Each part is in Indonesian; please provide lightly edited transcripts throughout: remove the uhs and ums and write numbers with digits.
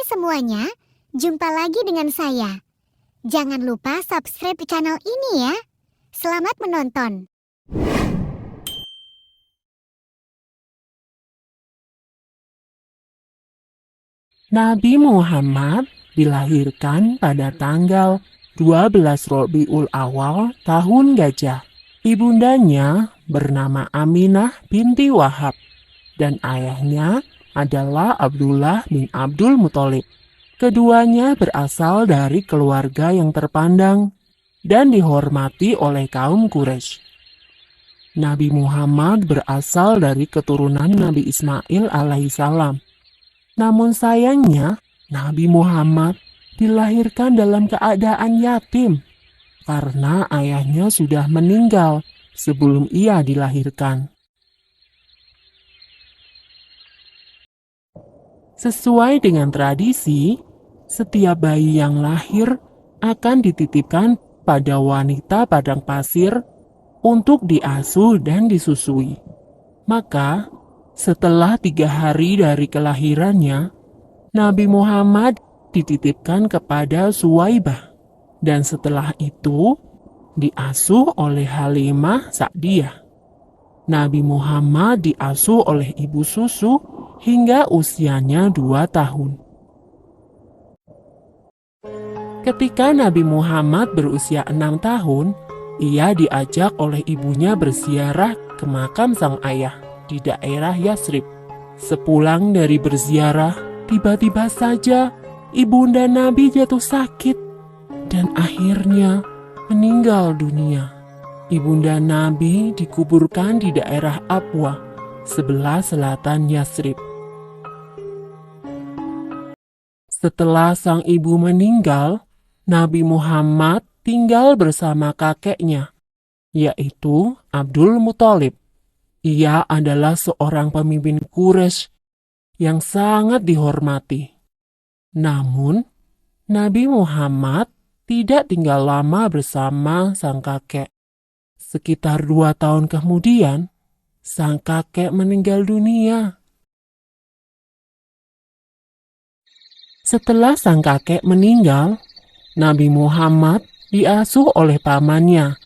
semuanya, jumpa lagi dengan saya. Jangan lupa subscribe channel ini ya. Selamat menonton. Nabi Muhammad dilahirkan pada tanggal 12 Rabiul Awal tahun Gajah. Ibundanya bernama Aminah binti Wahab dan ayahnya adalah Abdullah bin Abdul Muthalib. Keduanya berasal dari keluarga yang terpandang dan dihormati oleh kaum Quraisy. Nabi Muhammad berasal dari keturunan Nabi Ismail alaihissalam. Namun sayangnya, Nabi Muhammad dilahirkan dalam keadaan yatim karena ayahnya sudah meninggal sebelum ia dilahirkan. Sesuai dengan tradisi, setiap bayi yang lahir akan dititipkan pada wanita padang pasir untuk diasuh dan disusui. Maka, setelah 3 hari dari kelahirannya, Nabi Muhammad dititipkan kepada Suwaibah, dan setelah itu diasuh oleh Halimah Sa'diyah. Nabi Muhammad diasuh oleh ibu susu hingga usianya 2 tahun. Ketika Nabi Muhammad berusia 6 tahun, ia diajak oleh ibunya berziarah ke makam sang ayah di daerah Yatsrib. Sepulang dari berziarah, tiba-tiba saja ibunda Nabi jatuh sakit dan akhirnya meninggal dunia. Ibunda Nabi dikuburkan di daerah Abwa, sebelah selatan Yatsrib. Setelah sang ibu meninggal, Nabi Muhammad tinggal bersama kakeknya, yaitu Abdul Muthalib. Ia adalah seorang pemimpin Quraisy yang sangat dihormati. Namun, Nabi Muhammad tidak tinggal lama bersama sang kakek. Sekitar 2 tahun kemudian, sang kakek meninggal dunia. Setelah sang kakek meninggal, Nabi Muhammad diasuh oleh pamannya,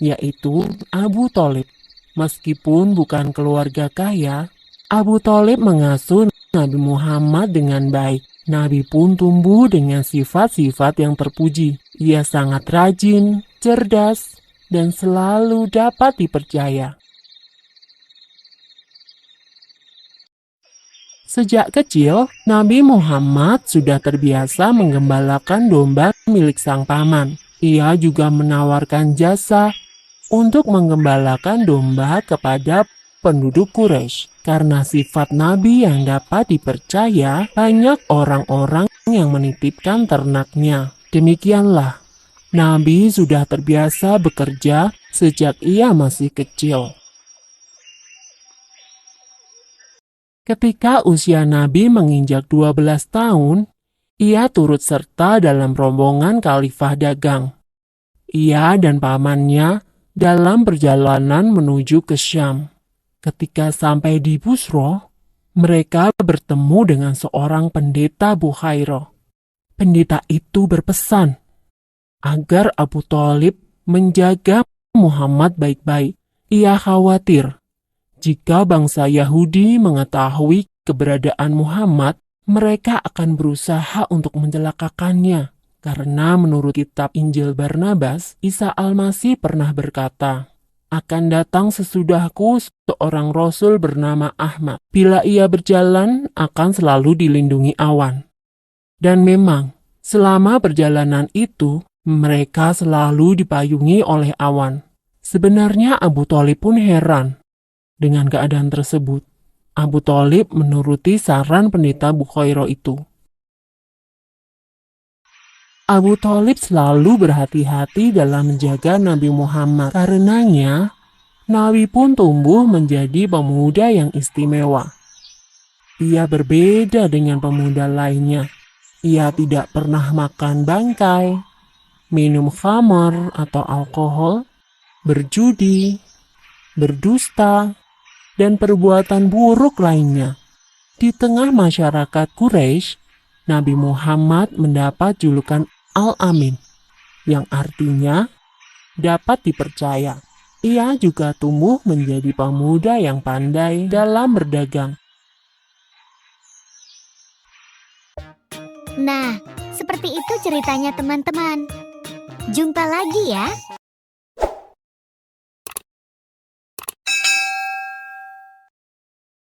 yaitu Abu Thalib. Meskipun bukan keluarga kaya, Abu Thalib mengasuh Nabi Muhammad dengan baik. Nabi pun tumbuh dengan sifat-sifat yang terpuji. Ia sangat rajin, cerdas, dan selalu dapat dipercaya. Sejak kecil, Nabi Muhammad sudah terbiasa menggembalakan domba milik sang paman. Ia juga menawarkan jasa untuk menggembalakan domba kepada penduduk Quraisy. Karena sifat Nabi yang dapat dipercaya, banyak orang-orang yang menitipkan ternaknya. Demikianlah, Nabi sudah terbiasa bekerja sejak ia masih kecil. Ketika usia Nabi menginjak 12 tahun, ia turut serta dalam rombongan khalifah dagang. Ia dan pamannya dalam perjalanan menuju ke Syam. Ketika sampai di Busro, mereka bertemu dengan seorang pendeta Bukhairah. Pendeta itu berpesan agar Abu Thalib menjaga Muhammad baik-baik. Ia khawatir jika bangsa Yahudi mengetahui keberadaan Muhammad, mereka akan berusaha untuk mencelakakannya. Karena menurut kitab Injil Barnabas, Isa Al-Masih pernah berkata, "Akan datang sesudahku seorang rasul bernama Ahmad. Bila ia berjalan, akan selalu dilindungi awan." Dan memang, selama perjalanan itu, mereka selalu dipayungi oleh awan. Sebenarnya Abu Thalib pun heran dengan keadaan tersebut. Abu Thalib menuruti saran pendeta Bukhairah itu. Abu Thalib selalu berhati-hati dalam menjaga Nabi Muhammad. Karenanya, Nabi pun tumbuh menjadi pemuda yang istimewa. Ia berbeda dengan pemuda lainnya. Ia tidak pernah makan bangkai, minum khamar atau alkohol, berjudi, berdusta, dan perbuatan buruk lainnya. Di tengah masyarakat Quraisy, Nabi Muhammad mendapat julukan Al-Amin, yang artinya dapat dipercaya. Ia juga tumbuh menjadi pemuda yang pandai dalam berdagang. Nah, seperti itu ceritanya teman-teman. Jumpa lagi ya.